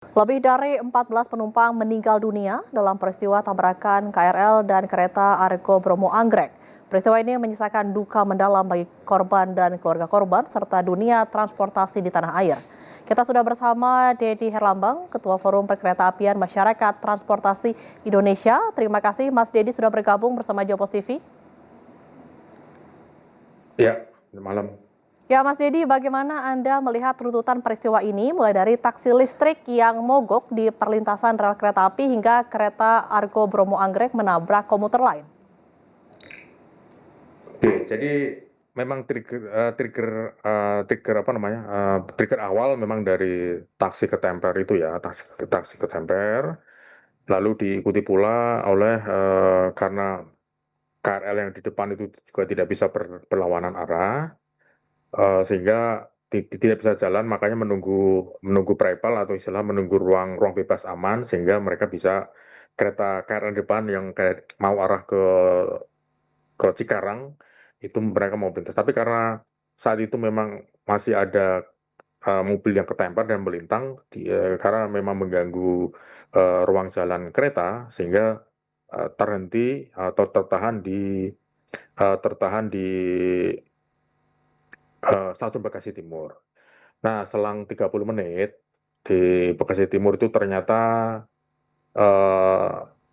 Lebih dari 14 penumpang meninggal dunia dalam peristiwa tabrakan KRL dan kereta Argo Bromo Anggrek. Peristiwa ini menyisakan duka mendalam bagi korban dan keluarga korban serta dunia transportasi di tanah air. Kita sudah bersama Dedi Herlambang, Ketua Forum Perkeretaapian Masyarakat Transportasi Indonesia. Terima kasih Mas Dedi sudah bergabung bersama Jopos TV. Ya, malam. Ya, Mas Dedi, bagaimana Anda melihat runtutan peristiwa ini, mulai dari taksi listrik yang mogok di perlintasan rel kereta api hingga kereta Argo Bromo Anggrek menabrak komuter lain? Oke, jadi memang trigger awal memang dari taksi ketemper itu ya, taksi ketemper, lalu diikuti pula oleh karena KRL yang di depan itu juga tidak bisa berlawanan arah, sehingga tidak bisa jalan, makanya menunggu prepal atau istilah menunggu ruang bebas aman, sehingga mereka bisa kereta KRL depan yang kayak mau arah ke Cikarang itu mereka mau melintas. Tapi karena saat itu memang masih ada mobil yang ketemper dan melintang, karena memang mengganggu ruang jalan kereta, sehingga terhenti atau tertahan di Stasiun Bekasi Timur. Nah, selang 30 menit di Bekasi Timur itu ternyata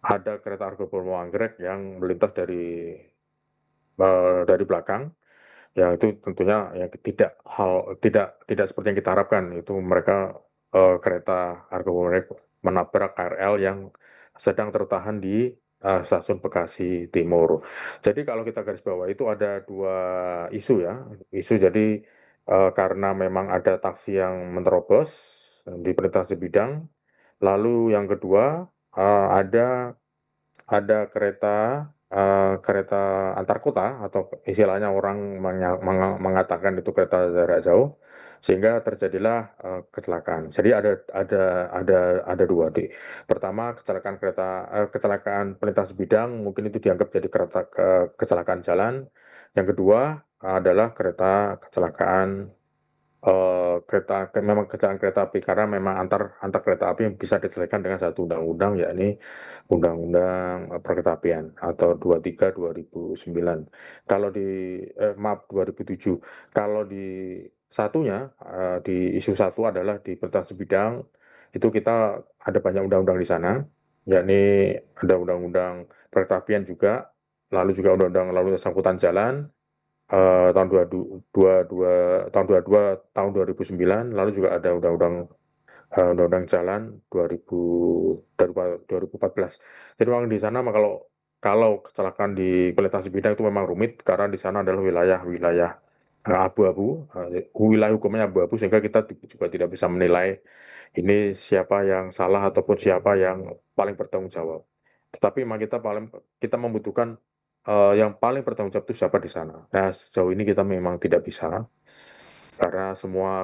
ada kereta Argo Bromo Anggrek yang melintas dari belakang. Ya itu tentunya ya tidak seperti yang kita harapkan. Itu mereka kereta Argo Bromo Anggrek menabrak KRL yang sedang tertahan di Stasiun Bekasi Timur. Jadi kalau kita garis bawah itu ada dua isu ya. Isu jadi karena memang ada taksi yang menerobos di perlintasan bidang. Lalu yang kedua ada kereta antar kota atau istilahnya orang mengatakan itu kereta jarak jauh, sehingga terjadilah kecelakaan. Jadi ada dua. Pertama kecelakaan pelintas bidang, mungkin itu dianggap jadi kecelakaan jalan. Yang kedua adalah kecelakaan memang kecelakaan kereta api, karena memang antar kereta api yang bisa diselesaikan dengan satu undang-undang, yakni Undang-Undang Perkeretaapian atau 23 2009. Kalau maaf 2007. Kalau di satunya di isu satu adalah di perlintasan bidang, itu kita ada banyak undang-undang di sana, yakni ada Undang-Undang Perkeretaapian juga, lalu juga Undang-Undang Lalu Lintas Angkutan Jalan tahun 2009, lalu juga ada Undang-Undang Jalan 2014. Jadi memang di sana kalau kecelakaan di perlintasan bidang itu memang rumit, karena di sana adalah wilayah abu-abu, wilayah hukumnya abu-abu, sehingga kita juga tidak bisa menilai ini siapa yang salah ataupun siapa yang paling bertanggung jawab. Tetapi memang kita membutuhkan yang paling bertanggung jawab itu siapa di sana. Nah, sejauh ini kita memang tidak bisa, karena semua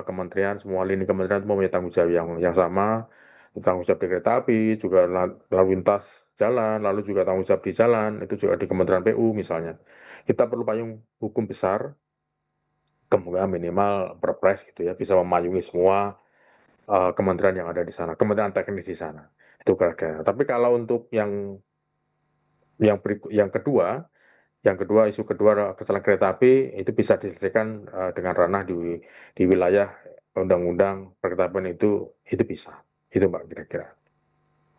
lini kementerian mempunyai tanggung jawab yang sama, tanggung jawab di kereta api, juga lalu lintas jalan, lalu juga tanggung jawab di jalan, itu juga di Kementerian PU misalnya. Kita perlu payung hukum besar, kemudian minimal Perpres gitu ya, bisa memayungi semua kementerian yang ada di sana, kementerian teknis di sana. Itu kira-kira. Tapi kalau untuk yang kedua, isu kedua kecelakaan kereta api itu bisa diselesaikan dengan ranah di wilayah Undang-Undang Perkeretaapian, itu bisa. Itu Mbak kira-kira.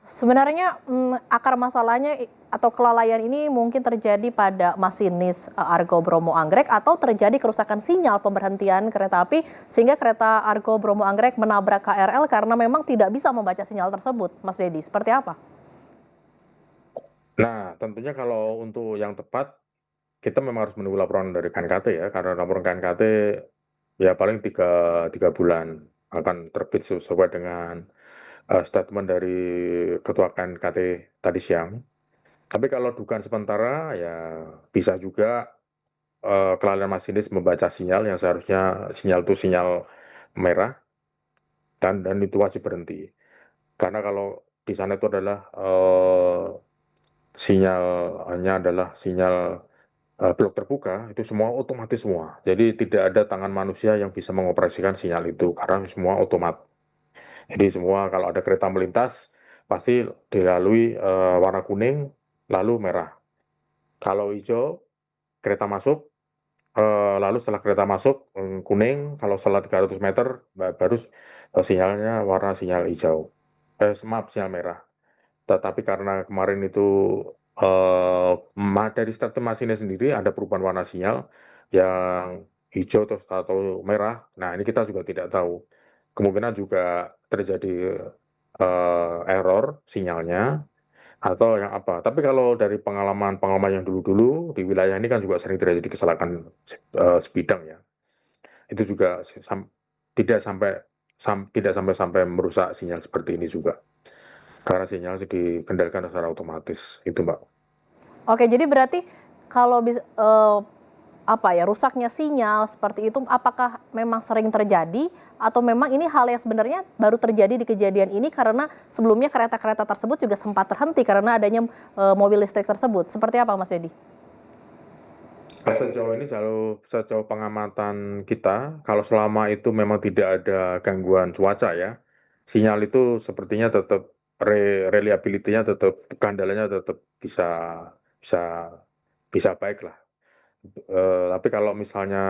Sebenarnya akar masalahnya atau kelalaian ini mungkin terjadi pada masinis Argo Bromo Anggrek atau terjadi kerusakan sinyal pemberhentian kereta api sehingga kereta Argo Bromo Anggrek menabrak KRL karena memang tidak bisa membaca sinyal tersebut, Mas Dedi. Seperti apa? Nah, tentunya kalau untuk yang tepat, kita memang harus menunggu laporan dari KNKT ya, karena laporan KNKT ya paling tiga bulan akan terbit sesuai dengan statement dari Ketua KNKT tadi siang. Tapi kalau dugaan sementara ya bisa juga kelalaian masinis membaca sinyal yang seharusnya sinyal itu sinyal merah, dan itu wajib berhenti. Karena kalau di sana itu adalah sinyalnya adalah sinyal blok terbuka, itu semua otomatis semua. Jadi tidak ada tangan manusia yang bisa mengoperasikan sinyal itu, karena semua otomatis. Jadi semua kalau ada kereta melintas pasti dilalui warna kuning lalu merah. Kalau hijau kereta masuk, lalu setelah kereta masuk kuning, kalau setelah 300 meter baru sinyalnya warna sinyal hijau. Maaf, sinyal merah. Tetapi karena kemarin itu dari stasiun mesinnya sendiri ada perubahan warna sinyal yang hijau atau merah. Nah, ini kita juga tidak tahu. Kemungkinan juga terjadi error sinyalnya atau yang apa. Tapi kalau dari pengalaman yang dulu-dulu di wilayah ini kan juga sering terjadi kecelakaan sebidang ya. Itu juga tidak sampai merusak sinyal seperti ini juga. Karena sinyal dikendalikan secara otomatis, itu Mbak. Oke, jadi berarti kalau rusaknya sinyal seperti itu, apakah memang sering terjadi atau memang ini hal yang sebenarnya baru terjadi di kejadian ini karena sebelumnya kereta-kereta tersebut juga sempat terhenti karena adanya mobil listrik tersebut. Seperti apa, Mas Dedi? Sejauh pengamatan kita, kalau selama itu memang tidak ada gangguan cuaca ya, sinyal itu sepertinya tetap reliability-nya tetap, keandalannya tetap bisa bisa bisa baik lah. Tapi kalau misalnya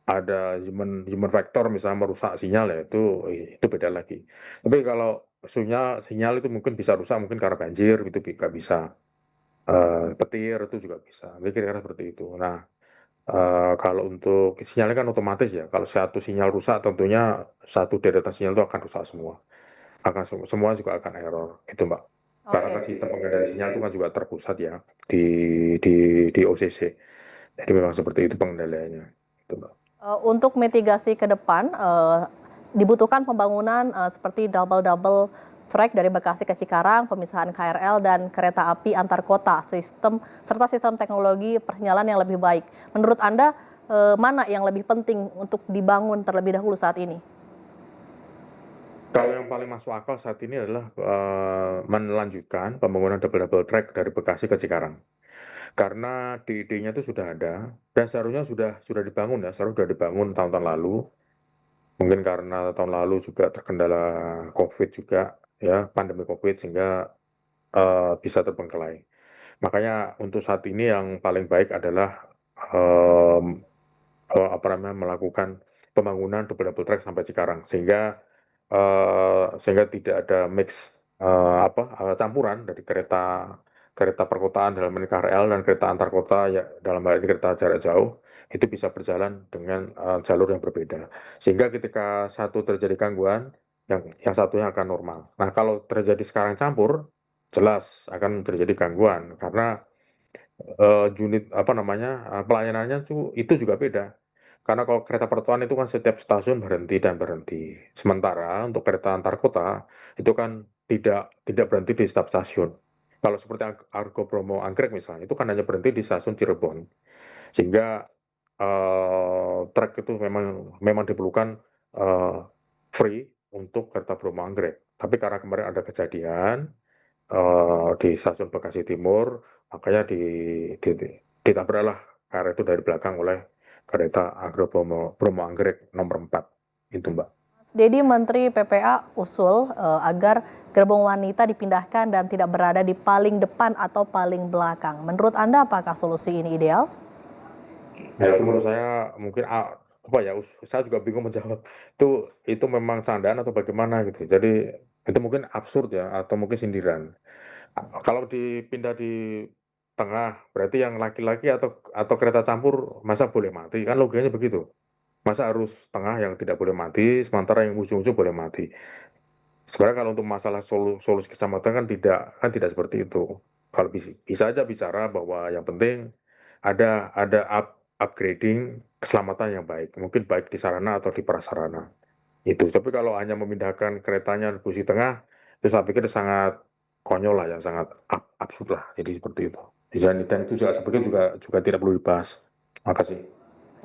ada human factor misalnya merusak sinyal ya itu beda lagi. Tapi kalau sinyal itu mungkin bisa rusak mungkin karena banjir itu juga bisa. Petir itu juga bisa. Jadi kira-kira seperti itu. Nah, kalau untuk sinyalnya kan otomatis ya, kalau satu sinyal rusak tentunya satu deretan sinyal itu akan rusak semua. Semua juga akan error gitu Mbak. Karena kan Oke. sistem pengendali sinyal itu kan juga terpusat ya di di di OCC. Jadi memang seperti itu pengendaliannya gitu Mbak. Untuk mitigasi ke depan, dibutuhkan pembangunan seperti double track dari Bekasi ke Cikarang, pemisahan KRL dan kereta api antar kota, serta sistem teknologi persinyalan yang lebih baik. Menurut Anda, mana yang lebih penting untuk dibangun terlebih dahulu saat ini? Kalau yang paling masuk akal saat ini adalah melanjutkan pembangunan double track dari Bekasi ke Cikarang. Karena di idenya itu sudah ada dan seharusnya sudah dibangun ya, seharusnya sudah dibangun tahun-tahun lalu. Mungkin karena tahun lalu juga terkendala COVID juga ya, pandemi COVID sehingga bisa terbengkelai. Makanya untuk saat ini yang paling baik adalah melakukan pembangunan double track sampai Cikarang sehingga tidak ada campuran dari kereta kereta perkotaan dalam ini KRL dan kereta antar kota ya dalam hal ini kereta jarak jauh itu bisa berjalan dengan jalur yang berbeda sehingga ketika satu terjadi gangguan yang satunya akan normal. Nah kalau terjadi sekarang campur jelas akan terjadi gangguan karena pelayanannya itu juga beda. Karena kalau kereta pertuan itu kan setiap stasiun berhenti dan berhenti. Sementara untuk kereta antar kota itu kan tidak berhenti di setiap stasiun. Kalau seperti Argo Bromo Anggrek misalnya, itu kan hanya berhenti di stasiun Cirebon. Sehingga trek itu memang diperlukan eh, free untuk kereta Bromo Anggrek. Tapi karena kemarin ada kejadian di stasiun Bekasi Timur, makanya ditabraklah KRL itu dari belakang oleh kereta Agro Bromo Anggrek nomor 4 itu Mbak. Dedi, Menteri PPA usul agar gerbong wanita dipindahkan dan tidak berada di paling depan atau paling belakang. Menurut Anda apakah solusi ini ideal? Ya itu menurut saya mungkin saya juga bingung menjawab itu memang candaan atau bagaimana gitu. Jadi itu mungkin absurd ya atau mungkin sindiran. Kalau dipindah di tengah berarti yang laki-laki atau kereta campur masa boleh mati kan logikanya begitu. Masa harus tengah yang tidak boleh mati, sementara yang ujung-ujung boleh mati. Sebenarnya kalau untuk masalah solusi kecamatan kan tidak seperti itu. Kalau bisa aja bicara bahwa yang penting ada upgrading keselamatan yang baik, mungkin baik di sarana atau di prasarana. Itu. Tapi kalau hanya memindahkan keretanya di posisi tengah, itu saya pikir sangat konyol lah ya, sangat absurd lah. Jadi seperti itu. Dan itu juga saya pikir juga tidak perlu dibahas. Makasih.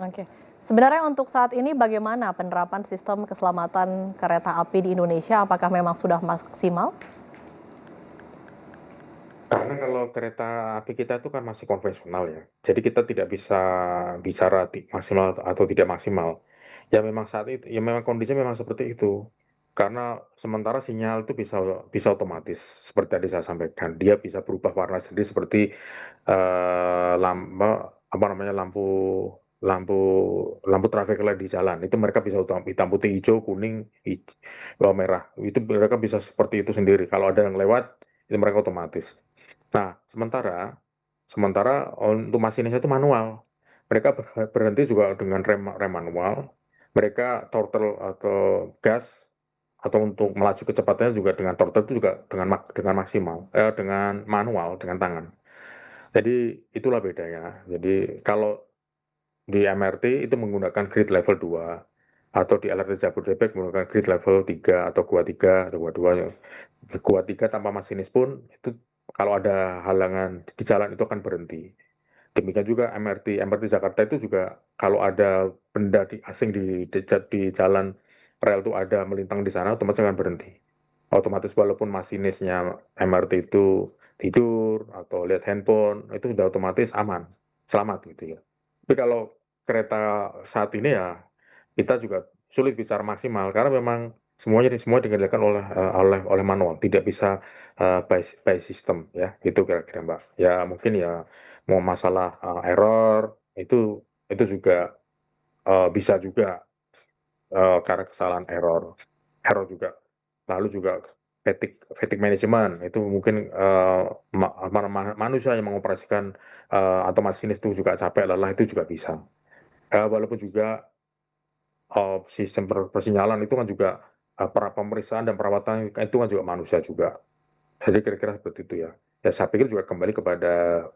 Oke. Sebenarnya untuk saat ini bagaimana penerapan sistem keselamatan kereta api di Indonesia? Apakah memang sudah maksimal? Karena kalau kereta api kita itu kan masih konvensional ya, jadi kita tidak bisa bicara maksimal atau tidak maksimal. Ya memang saat itu, ya memang kondisinya memang seperti itu. Karena sementara sinyal itu bisa otomatis, seperti tadi saya sampaikan. Dia bisa berubah warna sendiri seperti, lampu lampu lampu traffic light di jalan. Itu mereka bisa hitam putih, hijau, kuning, merah. Itu mereka bisa seperti itu sendiri. Kalau ada yang lewat, itu mereka otomatis. Nah, sementara untuk masinisnya itu manual. Mereka berhenti juga dengan rem manual. Mereka throttle atau gas atau untuk melaju kecepatannya juga dengan throttle itu juga dengan maksimal, dengan manual, dengan tangan. Jadi itulah bedanya. Jadi kalau di MRT itu menggunakan grid level 2 atau di LRT Jabodebek menggunakan grid level 3 atau gua 3 atau gua 2 ya. Gua 3 tanpa masinis pun itu kalau ada halangan di jalan itu akan berhenti. Demikian juga MRT Jakarta itu juga kalau ada benda asing di jalan rel itu ada melintang di sana otomatis akan berhenti. Otomatis walaupun masinisnya MRT itu tidur atau lihat handphone itu sudah otomatis aman, selamat gitu ya. Tapi kalau kereta saat ini ya kita juga sulit bicara maksimal karena memang semua dikendalikan oleh manual, tidak bisa by system ya, itu kira-kira Mbak. Ya mungkin ya mau masalah error itu juga bisa juga karena kesalahan error juga. Lalu juga fatigue management itu mungkin manusia yang mengoperasikan atau masinis itu juga capek lelah itu juga bisa. Walaupun juga sistem persinyalan itu kan juga pemeriksaan dan perawatan itu kan juga manusia juga. Jadi kira-kira seperti itu ya. Ya saya pikir juga kembali kepada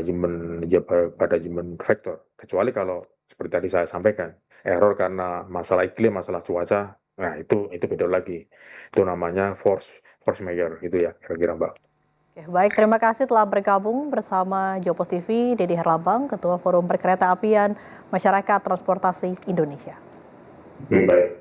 human factor. Kecuali kalau seperti tadi saya sampaikan, error karena masalah iklim, masalah cuaca, nah itu beda lagi. Itu namanya force majeure gitu ya, kira-kira Mbak. Oke, baik, terima kasih telah bergabung bersama Jopos TV, Dedi Herlambang, Ketua Forum Perkereta Apian Masyarakat Transportasi Indonesia. Baik.